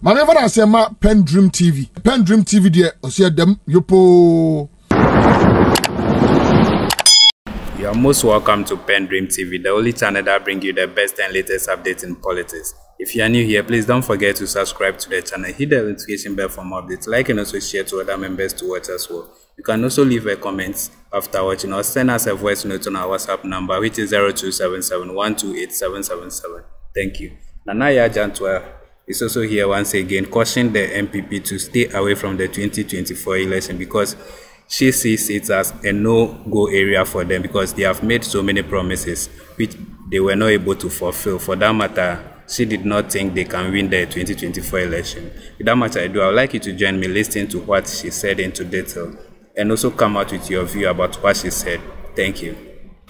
Manever I say ma PENDREAM TV. PENDREAM TV there, I see them yopo. You are most welcome to PENDREAM TV, the only channel that brings you the best and latest updates in politics. If you are new here, please don't forget to subscribe to the channel, hit the notification bell for more updates, like and also share to other members to watch as well. You can also leave a comment after watching or send us a voice note on our WhatsApp number, which is 0277128777. Thank you. Nanaya Jantuah is also here once again, cautioning the NPP to stay away from the 2024 election because she sees it as a no-go area for them because they have made so many promises which they were not able to fulfill. For that matter, she did not think they can win the 2024 election. With that much I do, I would like you to join me listening to what she said into detail and also come out with your view about what she said. Thank you.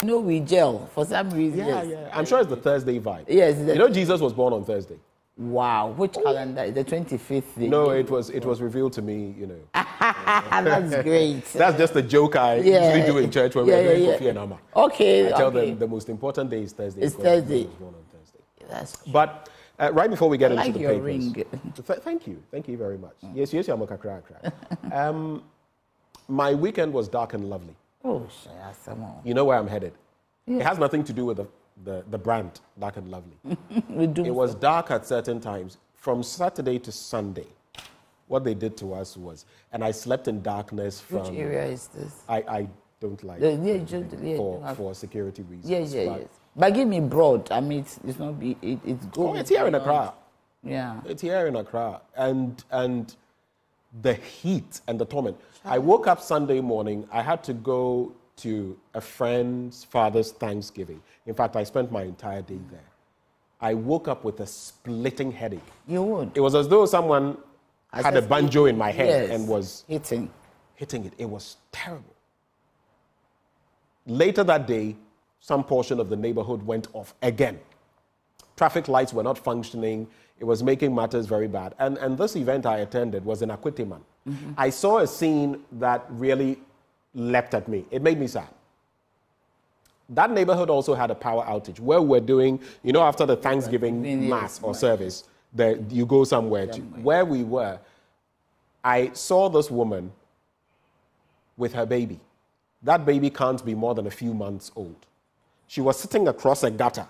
No, we gel for some reason. Yeah. I'm sure it's the Thursday vibe. Yes. You know, Jesus was born on Thursday. Wow. Which calendar? The 25th day. No, it was revealed to me, you know. That's great. That's just a joke I usually do in church when we're doing Kofi and Amma. Okay. I tell them the most important day is Thursday. It's Thursday. Jesus was born on Thursday. That's cool. But right before we get into the your papers, ring. Thank you very much. Yes, I'm a kakra. My weekend was dark and lovely. Oh, you know where I'm headed. Yeah. It has nothing to do with the brand, Dark and Lovely. It was dark at certain times. From Saturday to Sunday, what they did to us was, and I slept in darkness from... Which area is this? I don't like for security reasons. Yes. But give me broad. I mean, it's not... It's good. Oh, it's here in Accra. Yeah. It's here in Accra. And the heat and the torment. I woke up Sunday morning. I had to go to a friend's father's Thanksgiving. In fact, I spent my entire day there. I woke up with a splitting headache. You would? It was as though someone had a banjo in my head and was hitting it. It was terrible. Later that day, some portion of the neighborhood went off again. Traffic lights were not functioning. It was making matters very bad. And this event I attended was in Akwiteman. Mm-hmm. I saw a scene that really leapt at me. It made me sad. That neighborhood also had a power outage where we're doing, you know, after the Thanksgiving mass or service, you go somewhere. Where we were, I saw this woman with her baby. That baby can't be more than a few months old. She was sitting across a gutter.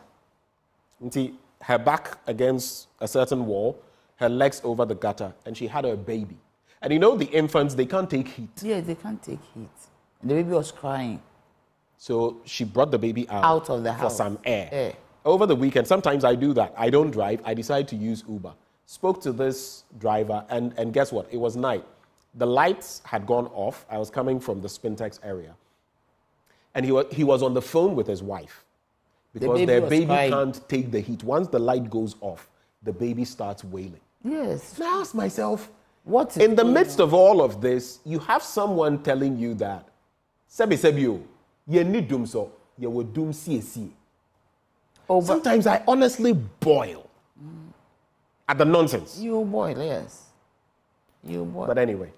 You see, her back against a certain wall, her legs over the gutter, and she had her baby. And you know, the infants, they can't take heat. Yeah, they can't take heat. And the baby was crying. So she brought the baby out of the house for some air. Over the weekend, sometimes I do that. I don't drive. I decide to use Uber. Spoke to this driver, and guess what? It was night. The lights had gone off. I was coming from the Spintex area. And he was on the phone with his wife because their baby can't take the heat. Once the light goes off, the baby starts wailing. Yes. And I asked myself, what in the midst of all of this, you have someone telling you that, Sebi, you need doom so, you will doom CSC. Sometimes I honestly boil at the nonsense. You boil, yes. You boil. But anyway.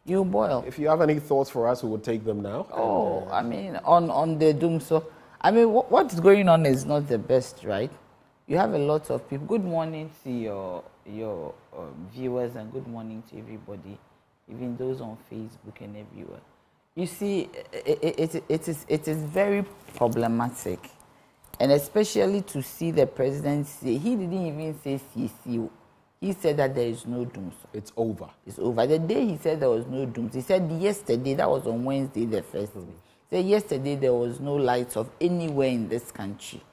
You boil. If you have any thoughts for us, we will take them now. I mean, on the doom so, I mean, what's going on is not the best, right? You have a lot of people. Good morning to your viewers and good morning to everybody, even those on Facebook and everywhere. You see, it is very problematic, and especially to see the president say, he didn't even say CC. He said that there is no dooms. It's over. It's over. The day he said there was no dooms, he said yesterday, that was on Wednesday, the first day. He said yesterday there was no lights off anywhere in this country.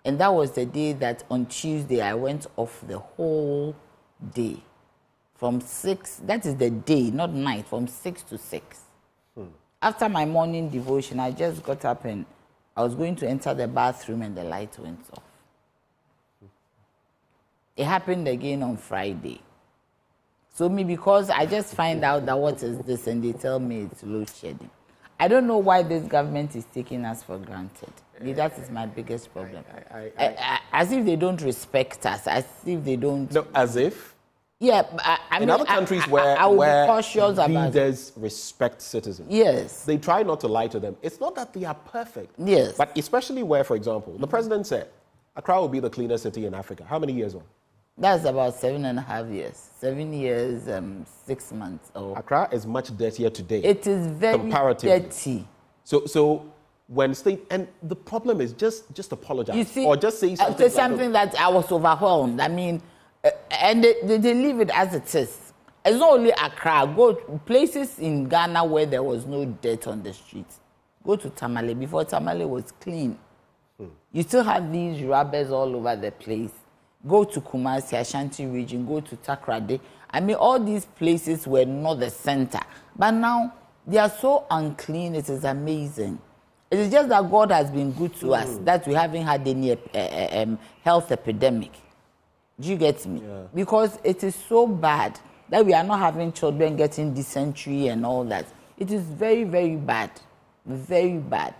And that was the day that on Tuesday I went off the whole day. From 6, that is the day, not night, from 6 to 6. After my morning devotion, I just got up and I was going to enter the bathroom and the light went off. It happened again on Friday. So because I just find out that what is this and they tell me it's load shedding. I don't know why this government is taking us for granted. That is my biggest problem. As if they don't respect us, as if they don't... No, as if? Yeah, I in mean, other countries where leaders respect citizens, yes, they try not to lie to them. It's not that they are perfect, yes, but especially where, for example, the president said Accra will be the cleanest city in Africa. How many years on? That's about 7.5 years. 7 years, 6 months. Accra is much dirtier today. It is very dirty. So when state, and the problem is just apologize. You see, or just say something. Say something that I was overwhelmed. I mean, and they leave it as it is. It's not only Accra. Go to places in Ghana where there was no dirt on the streets. Go to Tamale. Before Tamale was clean. You still have these rubbers all over the place. Go to Kumasi, Ashanti region, go to Takrade. I mean, all these places were not the center. But now, they are so unclean, it is amazing. It is just that God has been good to us, that we haven't had any health epidemic. Do you get me? Yeah. Because it is so bad that we are not having children getting dysentery and all that. It is very, very bad. Very bad.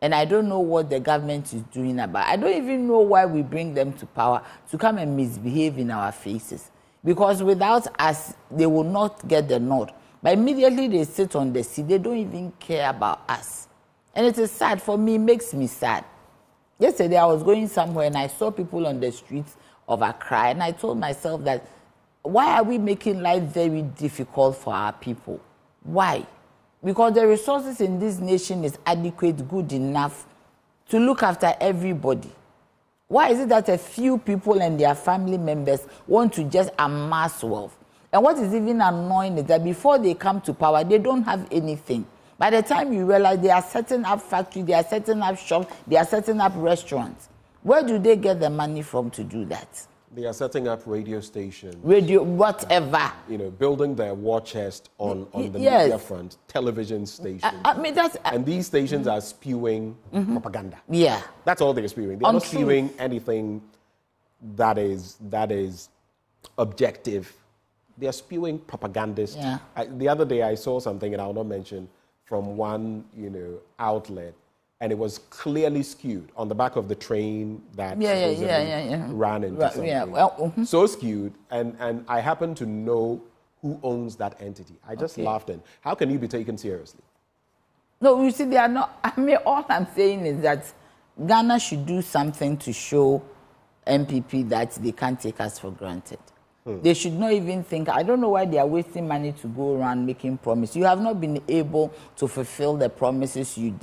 And I don't know what the government is doing about it. I don't even know why we bring them to power to come and misbehave in our faces. Because without us, they will not get the nod. But immediately they sit on the seat, they don't even care about us. And it is sad. For me, it makes me sad. Yesterday, I was going somewhere and I saw people on the streets of Accra. And I told myself that, why are we making life very difficult for our people? Why? Because the resources in this nation is adequate, good enough to look after everybody. Why is it that a few people and their family members want to just amass wealth? And what is even annoying is that before they come to power, they don't have anything. By the time you realize they are setting up factories, they are setting up shops, they are setting up restaurants. Where do they get the money from to do that? They are setting up radio stations. Radio, whatever. Building their war chest on the media front, television stations. I mean, and these stations are spewing propaganda. Yeah. That's all they're spewing. They're not spewing anything that is objective. They are spewing propagandist. Yeah. The other day I saw something, and I'll not mention, from one outlet. And it was clearly skewed on the back of the train that ran into something. Yeah. Well, so skewed, and I happen to know who owns that entity. I just laughed. And how can you be taken seriously? No, you see, they are not. I mean, all I'm saying is that Ghana should do something to show NPP that they can't take us for granted. They should not even think. I don't know why they are wasting money to go around making promises. You have not been able to fulfill the promises you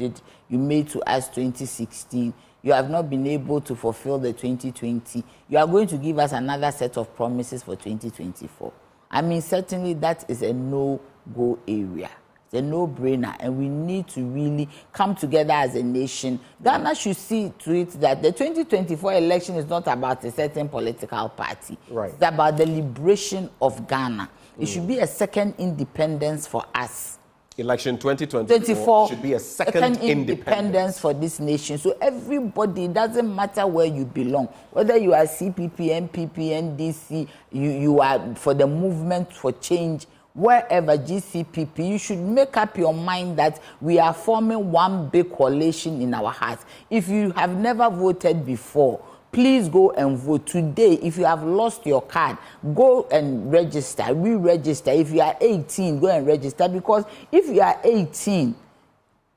made to us 2016. You have not been able to fulfill the 2020. You are going to give us another set of promises for 2024. I mean, certainly that is a no-go area. It's a no-brainer, and we need to really come together as a nation. Ghana should see to it that the 2024 election is not about a certain political party. Right. It's about the liberation of Ghana. It should be a second independence for us. Election 2024 should be a second independence for this nation. So everybody, it doesn't matter where you belong, whether you are CPP, NPP, NDC, you are for the movement for change, wherever, GCPP, you should make up your mind that we are forming one big coalition in our hearts. If you have never voted before, please go and vote. Today, if you have lost your card, go and register, re-register. If you are 18, go and register, because if you are 18,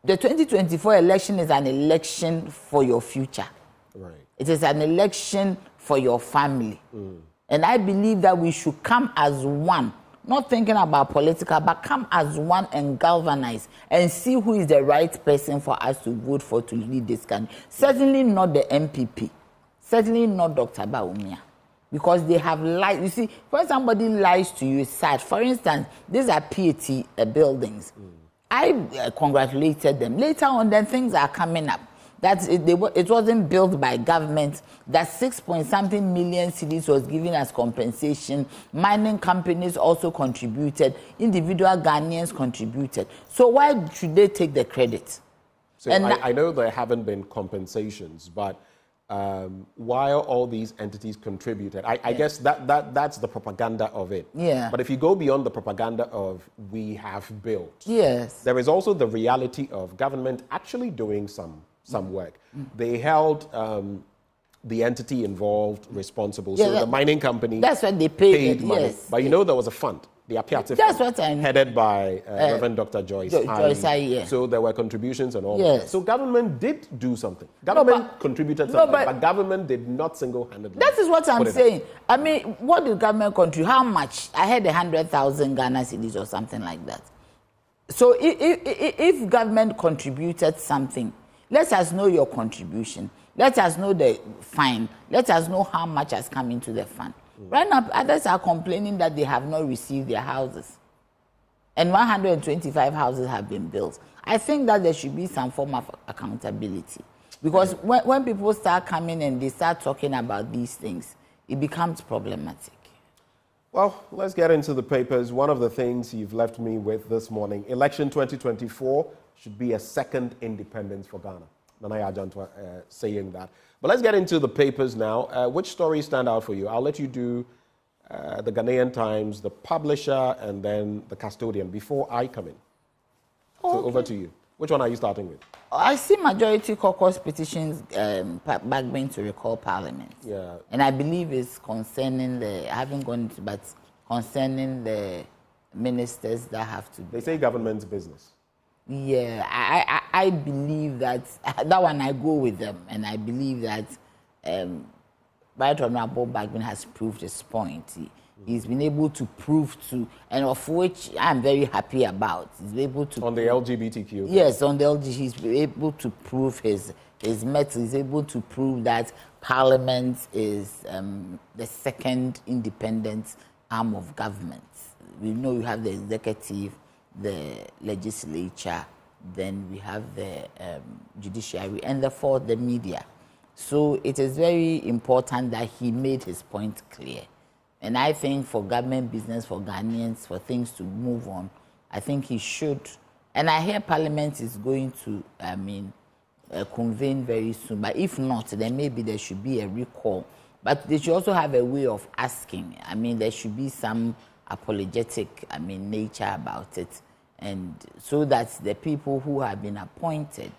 the 2024 election is an election for your future. Right. It is an election for your family. And I believe that we should come as one. Not thinking about political, but come as one and galvanize and see who is the right person for us to vote for to lead this country. Certainly not the NPP. Certainly not Dr. Bawumia. Because they have lied. You see, when somebody lies to you, it's sad. For instance, these are PET buildings. I congratulated them. Later on, then things are coming up. That it wasn't built by government, that 6-point-something million cedis was given as compensation. Mining companies also contributed. Individual Ghanaians contributed. So why should they take the credit? So I know there haven't been compensations, but while all these entities contributed, I guess that's the propaganda of it. Yeah. But if you go beyond the propaganda of we have built, yes, there is also the reality of government actually doing some work. They held the entity involved responsible. So the mining company, that's what they paid money. Yes. But there was a fund. the Apiate That's Fund, what I know. headed by Reverend Dr. Joyce Aye. Yeah. So there were contributions and all Yes. that. So government did do something. Government contributed something, but government did not single-handedly. That is what I'm saying. Up. I mean, what did government contribute? How much? I had 100,000 Ghana cedis or something like that. So if government contributed something, let us know your contribution. Let us know the fine. Let us know how much has come into the fund. Right now, others are complaining that they have not received their houses. And 125 houses have been built. I think that there should be some form of accountability. Because when people start coming and they start talking about these things, it becomes problematic. Well, let's get into the papers. One of the things you've left me with this morning, election 2024 should be a second independence for Ghana. Nana Jantuah saying that. But let's get into the papers now. Which stories stand out for you? I'll let you do the Ghanaian Times, the publisher, and then the custodian before I come in. Okay. So over to you. Which one are you starting with? I see majority caucus petitions back to recall Parliament. Yeah. And I believe it's concerning I haven't gone into, but concerning the ministers that have to be. They say government's business. Yeah, I believe that one I go with them, and I believe that Right Honorable Bagman has proved his point. He's been able to prove to, and of which I'm very happy about. He's able to on the LGBTQ. Yes, on the LGBT, he's able to prove his mettle. He's able to prove that Parliament is the second independent arm of government. We know you have the executive, the legislature, then we have the judiciary, and the fourth, the media. So it is very important that he made his point clear. And I think for government business, for Ghanaians, for things to move on, I think he should. And I hear Parliament is going to, convene very soon. But if not, then maybe there should be a recall. But they should also have a way of asking. I mean, there should be some apologetic, nature about it. And so that the people who have been appointed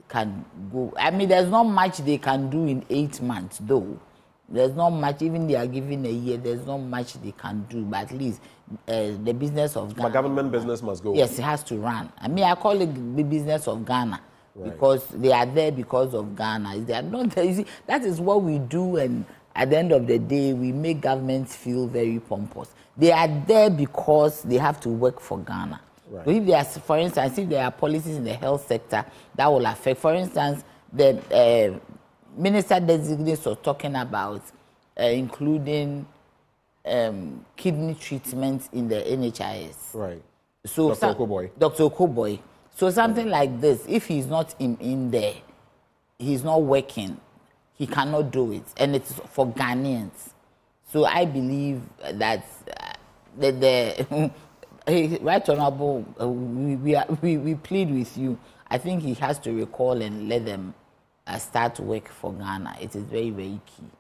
can go. I mean, there's not much they can do in 8 months, though. There's not much, even they are given a year, there's not much they can do, but at least the business of Ghana. But government business must go. Yes, it has to run. I mean, I call it the business of Ghana, right, because they are there because of Ghana. They are not there. You see, that is what we do, and at the end of the day, we make governments feel very pompous. They are there because they have to work for Ghana. Right. So if there are, for instance, if there are policies in the health sector that will affect, for instance, the Minister designates was talking about including kidney treatments in the NHIS. Right. So Dr. Okoboy. Dr. Okoboy. So something like this, if he's not in there, he's not working, he cannot do it. And it's for Ghanaians. So I believe that the Right Honorable, we plead with you. I think he has to recall and let them start work for Ghana. It is very, very key.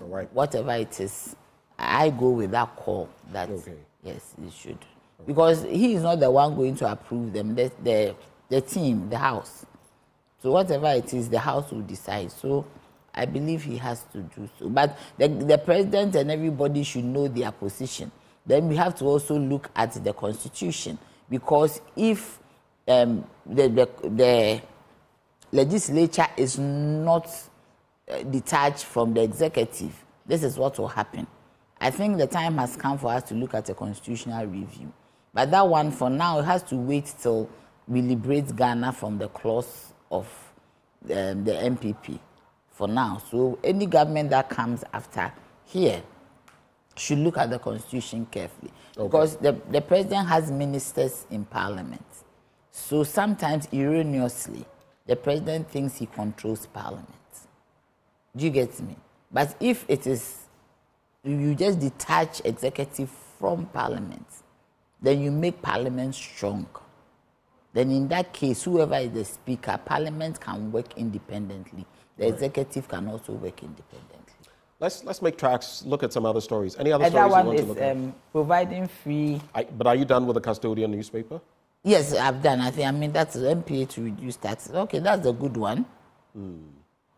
Right. Whatever it is, I go with that call that, yes, it should. Because he is not the one going to approve them, the team, the House. So whatever it is, the House will decide. So I believe he has to do so. But the president and everybody should know their position. Then we have to also look at the Constitution. Because if the legislature is not detached from the executive, this is what will happen. I think the time has come for us to look at a constitutional review. But that one, for now, it has to wait till we liberate Ghana from the clause of the NPP for now. So any government that comes after here should look at the Constitution carefully. Okay. Because the president has ministers in Parliament. So sometimes, erroneously, the president thinks he controls Parliament. Do you get me? But if it is, you just detach executive from Parliament, then you make Parliament strong. Then in that case, whoever is the speaker, Parliament can work independently. The executive can also work independently. Let's make tracks, look at some other stories. Any other stories you want to look at? That one is providing free... But are you done with the custodian newspaper? Yes, I've done. I mean, that's MPA to reduce taxes. Okay, that's a good one.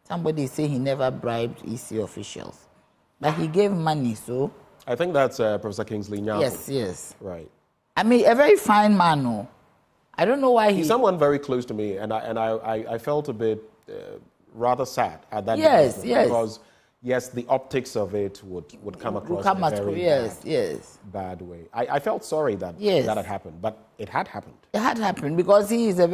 Somebody say he never bribed EC officials. But he gave money, so I think that's Professor Kingsley Nyako. Yes, yes. Right. I mean, a very fine man, no. I don't know why He's someone very close to me, and I felt a bit rather sad at that. Yes, yes. Because yes, the optics of it would come across in a very bad way. I felt sorry that that had happened, but it had happened. It had happened because he is I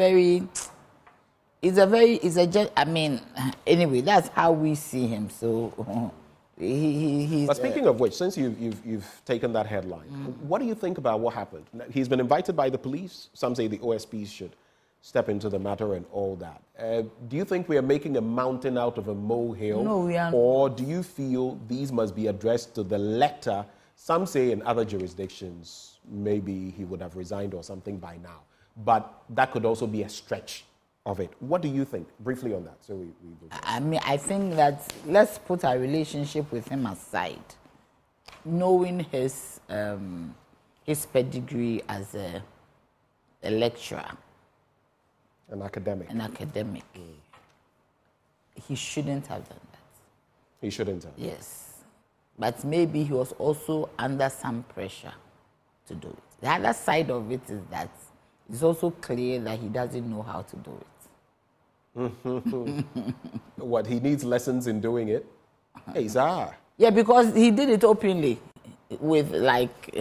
mean, anyway, that's how we see him. So he's. But speaking of which, since you've taken that headline, what do you think about what happened? He's been invited by the police. Some say the OSPs should step into the matter and all that. Do you think we are making a mountain out of a molehill? No, we are. Or do you feel these must be addressed to the letter? Some say in other jurisdictions, maybe he would have resigned or something by now. But that could also be a stretch of it. What do you think? Briefly on that. So we I mean, I think that let's put our relationship with him aside. Knowing his pedigree as a lecturer. An academic. He shouldn't have done that. He shouldn't have. Yes. But maybe he was also under some pressure to do it. The other side of it is that it's also clear that he doesn't know how to do it. What, he needs lessons in doing it? Hey, sir. Yeah, because he did it openly with like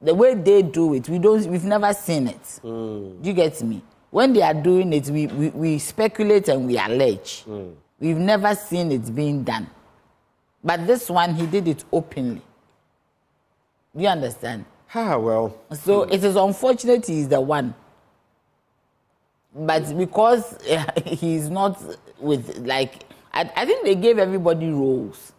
the way they do it. We've never seen it. Do you get me? When they are doing it, we speculate and we allege. We've never seen it being done. But this one, he did it openly. Do you understand? Well. So it is unfortunate he is the one. But because he's not with, like, I think they gave everybody roles.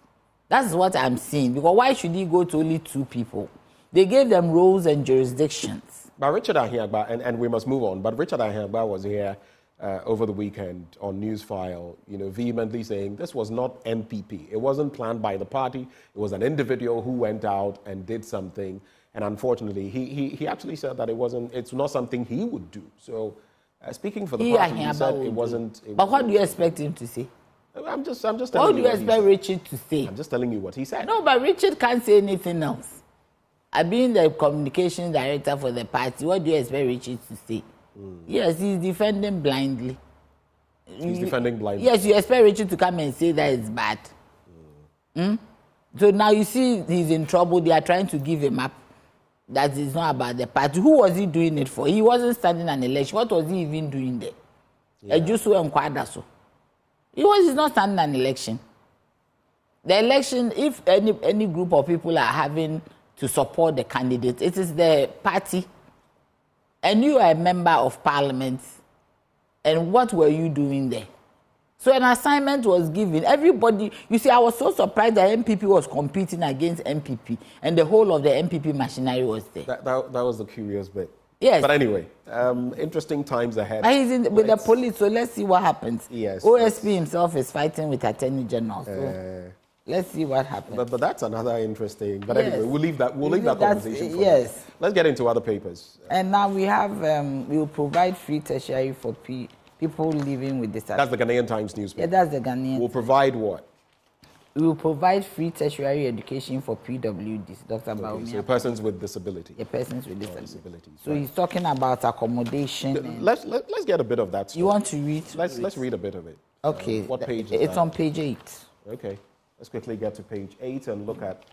That's what I'm seeing. Because why should he go to only 2 people? They gave them roles and jurisdictions. But Richard Ahiagba, and we must move on, but Richard Ahiagba was here over the weekend on Newsfile, vehemently saying this was not NPP. It wasn't planned by the party. It was an individual who went out and did something. And unfortunately, he actually said that it's not something he would do. So speaking for the party, he said it wasn't. But what do you expect him to say? I'm just telling you. What do you expect Richard to say? I'm just telling you what he said. No, but Richard can't say anything else. I've been the communication director for the party. What do you expect Richard to say? Yes, he's defending blindly. He's defending blindly. Yes, you expect Richard to come and say that it's bad. So now you see he's in trouble. They are trying to give him up. That is not about the party. Who was he doing it for? He wasn't standing an election. What was he even doing there? He's not standing an election. The election, if any group of people are having to support the candidate, it is the party. And you are a member of parliament. And what were you doing there? So an assignment was given. Everybody, you see, I was so surprised that NPP was competing against NPP. And the whole of the NPP machinery was there. That was the curious bit. Yes. But anyway, interesting times ahead. But he's with the police, so let's see what happens. Yes. OSP himself is fighting with Attorney General. So let's see what happens. But that's another interesting. But anyway, we'll leave that conversation for now. Let's get into other papers. And now we have we will provide free tertiary for people living with disabilities. That's the Ghanaian Times newspaper. Yeah, that's the Ghanaian. We'll provide what? We will provide free tertiary education for PWDs, Dr. Baumia. So persons with disability. Yeah, persons with disability. So he's talking about accommodation. Let's get a bit of that story. You want to read? Let's read a bit of it. Okay. What page is that? It's on page 8. Okay. Let's quickly get to page 8 and look at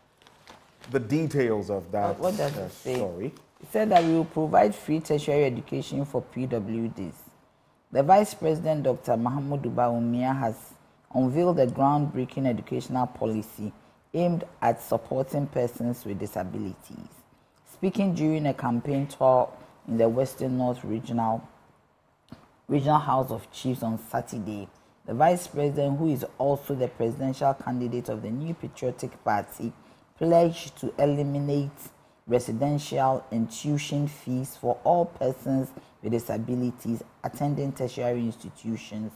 the details of that what does it say? Story. It said that we will provide free tertiary education for PWDs. The Vice President, Dr. Mahamudu Bawumia, has unveiled a groundbreaking educational policy aimed at supporting persons with disabilities. Speaking during a campaign tour in the Western North Regional House of Chiefs on Saturday, the Vice President, who is also the presidential candidate of the New Patriotic Party, pledged to eliminate residential and tuition fees for all persons with disabilities attending tertiary institutions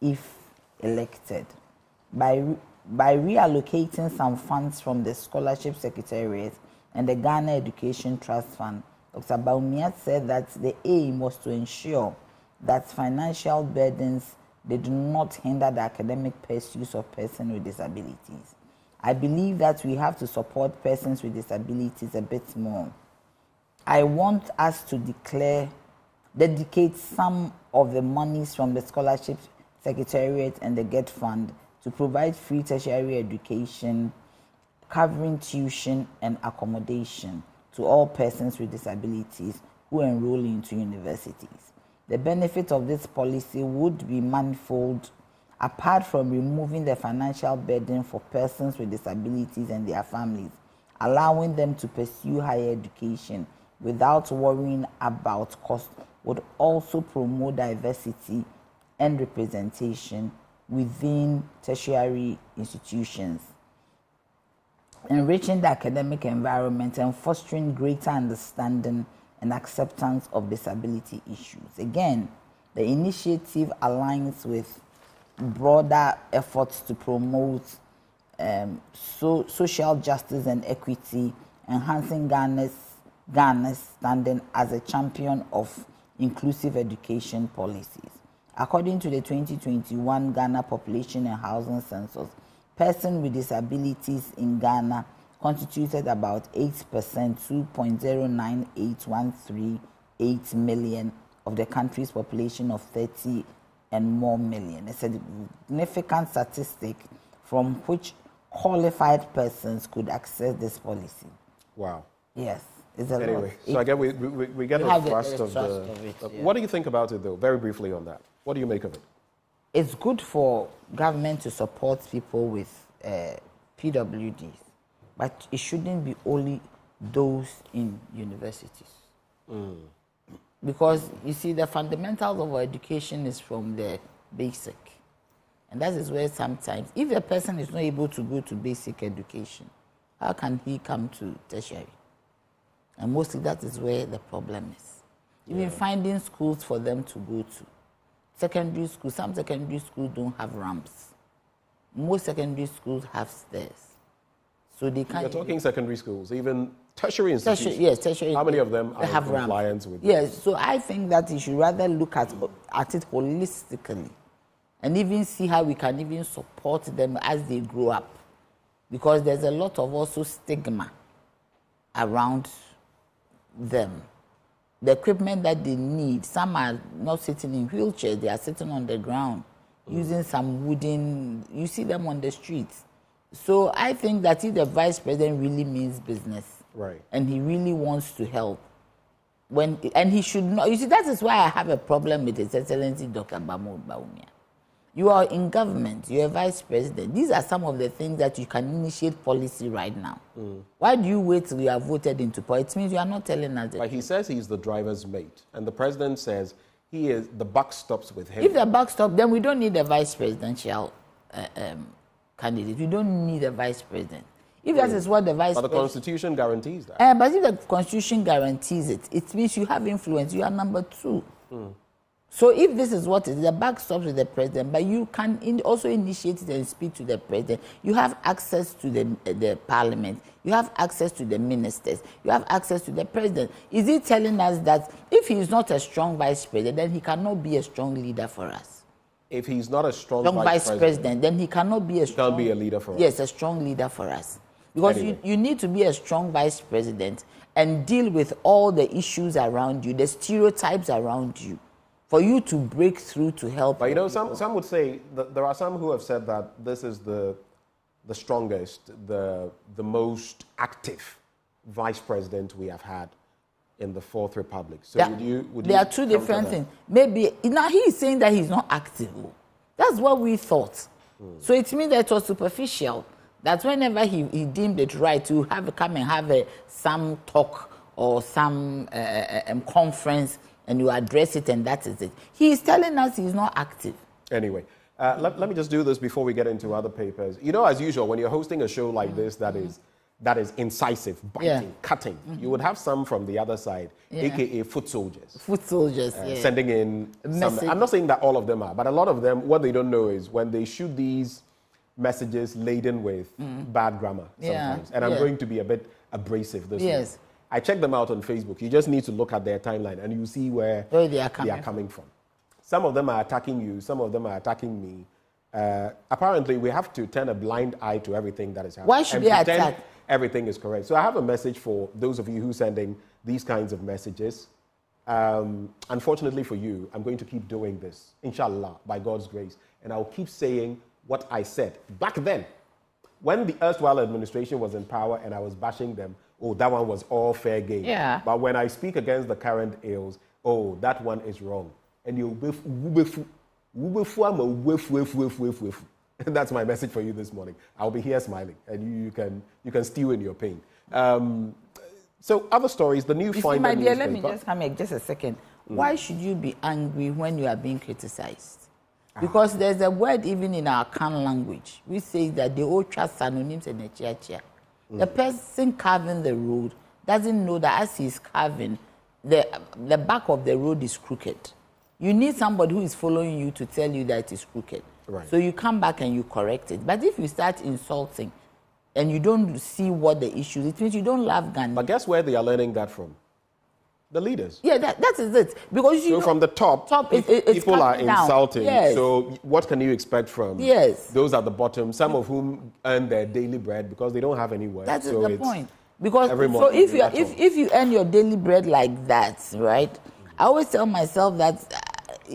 if elected. By reallocating some funds from the Scholarship Secretariat and the Ghana Education Trust Fund, Dr. Bawumia said that the aim was to ensure that financial burdens did not hinder the academic pursuits of persons with disabilities. I believe that we have to support persons with disabilities a bit more. I want us to dedicate some of the monies from the Scholarship Secretariat and the GET Fund to provide free tertiary education, covering tuition and accommodation to all persons with disabilities who enroll into universities. The benefit of this policy would be manifold, apart from removing the financial burden for persons with disabilities and their families, allowing them to pursue higher education without worrying about cost, would also promote diversity and representation within tertiary institutions, enriching the academic environment and fostering greater understanding and acceptance of disability issues. Again, the initiative aligns with broader efforts to promote social justice and equity, enhancing Ghana's standing as a champion of inclusive education policies. According to the 2021 Ghana Population and Housing Census, persons with disabilities in Ghana constituted about 8%, 2.098138 million of the country's population of 30 and more million. It's a significant statistic from which qualified persons could access this policy. Wow. Yes. It's a anyway, lot. So I guess we get the thrust of the... Yeah. What do you think about it, though? Very briefly on that. What do you make of it? It's good for government to support people with PWDs, but it shouldn't be only those in universities. Because, you see, the fundamentals of our education is from the basic. And that is where sometimes, if a person is not able to go to basic education, how can he come to tertiary? And mostly that is where the problem is. Even finding schools for them to go to. Secondary schools, some secondary schools don't have ramps. Most secondary schools have stairs. So they can't... You're talking secondary schools, even tertiary institutions. Yes, tertiary. How many of them are have in compliance with Yes, this? so I think that you should rather look at it holistically and even see how we can even support them as they grow up. Because there's a lot of also stigma around them. The equipment that they need, some are not sitting in wheelchairs, they are sitting on the ground using some wooden, you see them on the streets. So I think that if the vice president really means business, right, and he really wants to help, and he should not, you see, that is why I have a problem with His Excellency Dr. Mahmoud Bawumia. You are in government, you're a vice president. These are some of the things that you can initiate policy right now. Why do you wait till you are voted into power? It means you are not telling us. But he says he's the driver's mate, and the president says the buck stops with him. If the buck stops, then we don't need a vice presidential candidate. We don't need a vice president. If that is what the vice president... But the Constitution guarantees that. But if the Constitution guarantees it, it means you have influence. You are number two. So if this is what it is, the buck stops with the president, but you can also initiate it and speak to the president. You have access to the parliament. You have access to the ministers. You have access to the president. Is he telling us that if he is not a strong vice president, then he cannot be a strong leader for us? If he's not a strong vice president, then he cannot be a strong... Can't be a leader for us. Yes, a strong leader for us. Because anyway, you need to be a strong vice president and deal with all the issues around you, the stereotypes around you, for you to break through to help. But you know, some would say that there are some who have said that this is the strongest, the most active vice president we have had in the Fourth Republic. So would there are two different things. Maybe now he is saying that he's not active. That's what we thought. So it means that it was superficial. That whenever he deemed it right to come and have some talk or some conference, and you address it, and that is it. He is telling us he's not active. Anyway, let me just do this before we get into other papers. You know, as usual, when you're hosting a show like this that is incisive, biting, cutting, you would have some from the other side, a.k.a. foot soldiers. Foot soldiers, sending in some, I'm not saying that all of them are, but a lot of them, what they don't know is when they shoot these messages laden with bad grammar sometimes. And I'm going to be a bit abrasive this week. I check them out on Facebook. You just need to look at their timeline and you see where they are coming from. Some of them are attacking you, some of them are attacking me. apparently we have to turn a blind eye to everything that is happening. Why should and they pretend attack? everything is correct? So I have a message for those of you who sending these kinds of messages. Unfortunately for you, I'm going to keep doing this, inshallah, by God's grace. And I'll keep saying what I said back then. When the erstwhile administration was in power and I was bashing them, oh, that one was all fair game. Yeah. But when I speak against the current ills, oh, that one is wrong. And that's my message for you this morning. I'll be here smiling, and you can stew in your pain. So other stories, the new You see, Finder my dear, newspaper. let me just come here just a second. Why should you be angry when you are being criticized? Because there's a word even in our Kan language. We say that the old trust synonyms and the The person carving the road doesn't know that as he's carving, the back of the road is crooked. You need somebody who is following you to tell you that it is crooked. Right. So you come back and you correct it. But if you start insulting and you don't see what the issue is, it means you don't love Ghana. But guess where they are learning that from? The leaders. Yeah, that is it. Because So from the top, it's people are coming down. insulting. Yes. So what can you expect from those at the bottom, some of whom earn their daily bread because they don't have any work. That is so the point. Because every so morning if you earn your daily bread like that, right? I always tell myself that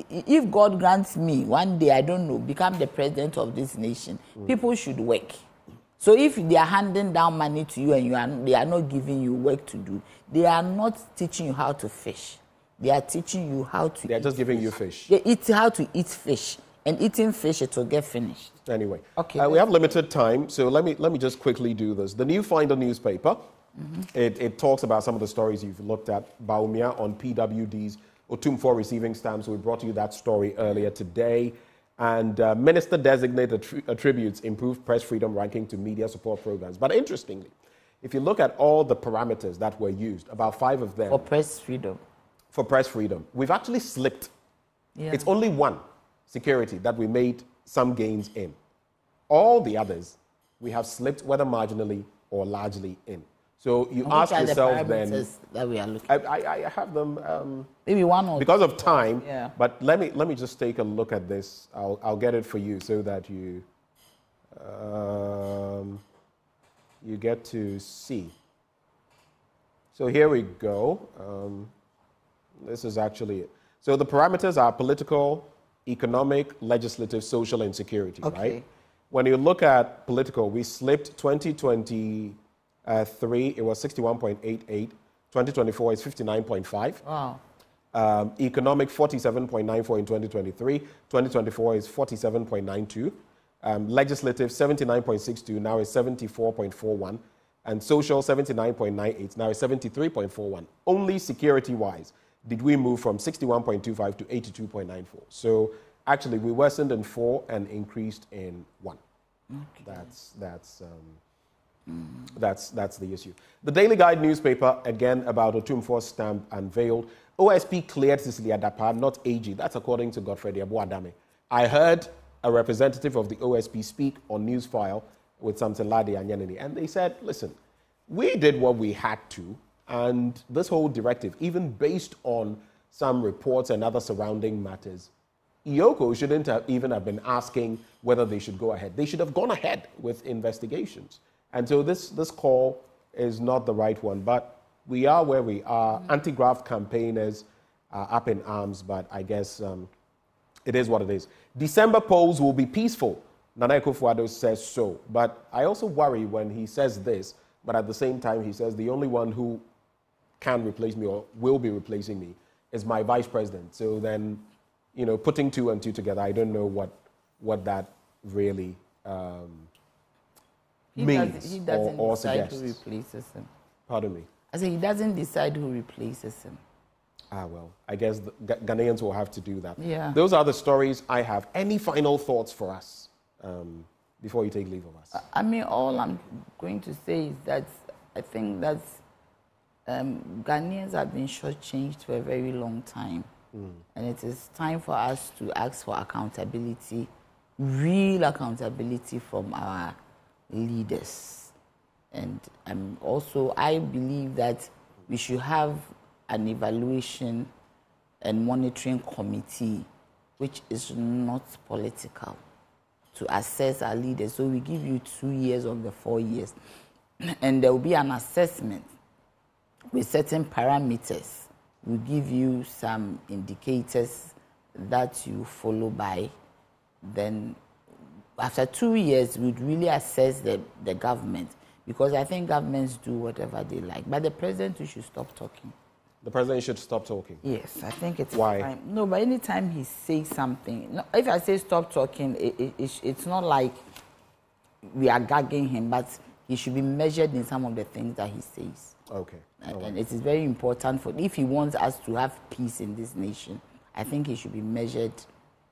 if God grants me one day, I don't know, become the president of this nation, people should work. So if they are handing down money to you and they are not giving you work to do, they are not teaching you how to fish. They are teaching you how to. They are just giving you fish. They eat how to eat fish, and eating fish it will get finished. Anyway, okay. We have limited time, so let me just quickly do this. The New Finder newspaper, it talks about some of the stories you've looked at. Baumia on PWD's Otumfor receiving stamps. We brought you that story earlier today. And Minister-designate attributes improved press freedom ranking to media support programs. But interestingly, if you look at all the parameters that were used, about 5 of them... For press freedom. For press freedom. We've actually slipped. Yeah. It's only one, security, that we made some gains in. All the others, we have slipped, whether marginally or largely in. So you ask yourself then... that we are looking I have them... maybe one or because of time, yeah. But let me just take a look at this. I'll get it for you so that you get to see. So here we go. This is actually it. So the parameters are political, economic, legislative, social, and security, right? When you look at political, we slipped 2023, it was 61.88. 2024 is 59.5. Wow. Economic 47.94 in 2023. 2024 is 47.92. Legislative 79.62, now is 74.41. And social 79.98, now is 73.41. Only security-wise did we move from 61.25 to 82.94. So actually we worsened in 4 and increased in 1. Okay. That's the issue. The Daily Guide newspaper, again, about Otumfor stamp unveiled. OSP cleared Cecilia Dapa, not AG. That's according to Godfrey Abuadame. I heard a representative of the OSP speak on Newsfile with Samson Lade Anyanini, and they said, listen, we did what we had to, and this whole directive, even based on some reports and other surrounding matters, IOCO shouldn't even have been asking whether they should go ahead. They should have gone ahead with investigations. And so this call is not the right one, but we are where we are. Anti-graft campaigners are up in arms, but I guess it is what it is. December polls will be peaceful. Nana Akufo-Addo says so. But I also worry when he says this, but at the same time he says the only one who can replace me or will be replacing me is my vice president. So then, putting 2 and 2 together, I don't know what that really means he doesn't or decide suggests. who replaces him. Pardon me? I say he doesn't decide who replaces him. Well, I guess the Ghanaians will have to do that. Yeah. Those are the stories I have. Any final thoughts for us before you take leave of us? I mean, all I'm going to say is that I think that Ghanaians have been shortchanged for a very long time. And it is time for us to ask for accountability, real accountability from our leaders. And also, I believe that we should have an evaluation and monitoring committee which is not political to assess our leaders. So we give you 2 years of the 4 years. And there will be an assessment with certain parameters. We give you some indicators that you follow by. Then after 2 years, we'd really assess the government, because I think governments do whatever they like. But the president, should stop talking. The president should stop talking? Yes, I think it's Why? Time. No, but anytime he says something, no, if I say stop talking, it's not like we are gagging him, but he should be measured in some of the things that he says. Okay. And it is very important if he wants us to have peace in this nation, I think he should be measured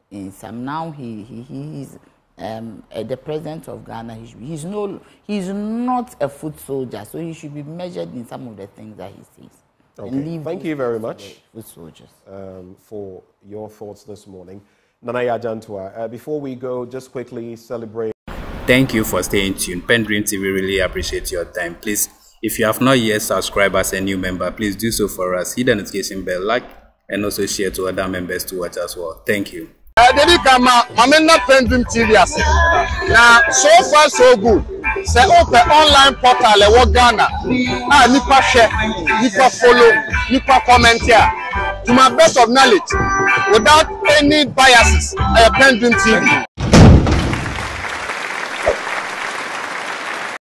in some. Now he's the president of Ghana. He's not a foot soldier, so he should be measured in some of the things that he says. Okay. Thank you very much foot soldiers. For your thoughts this morning. Nanaya Jantuah, before we go, just quickly celebrate. Thank you for staying tuned. PENDREAM TV really appreciate your time. Please, if you have not yet subscribed as a new member, please do so for us. Hit the notification bell, like, and also share to other members to watch as well. Thank you. PENDREAM TV. Now, so far so good. Say open online portal e Ghana. Nipa share, nipa follow, nipa comment here. To my best of knowledge, without any biases, PENDREAM TV.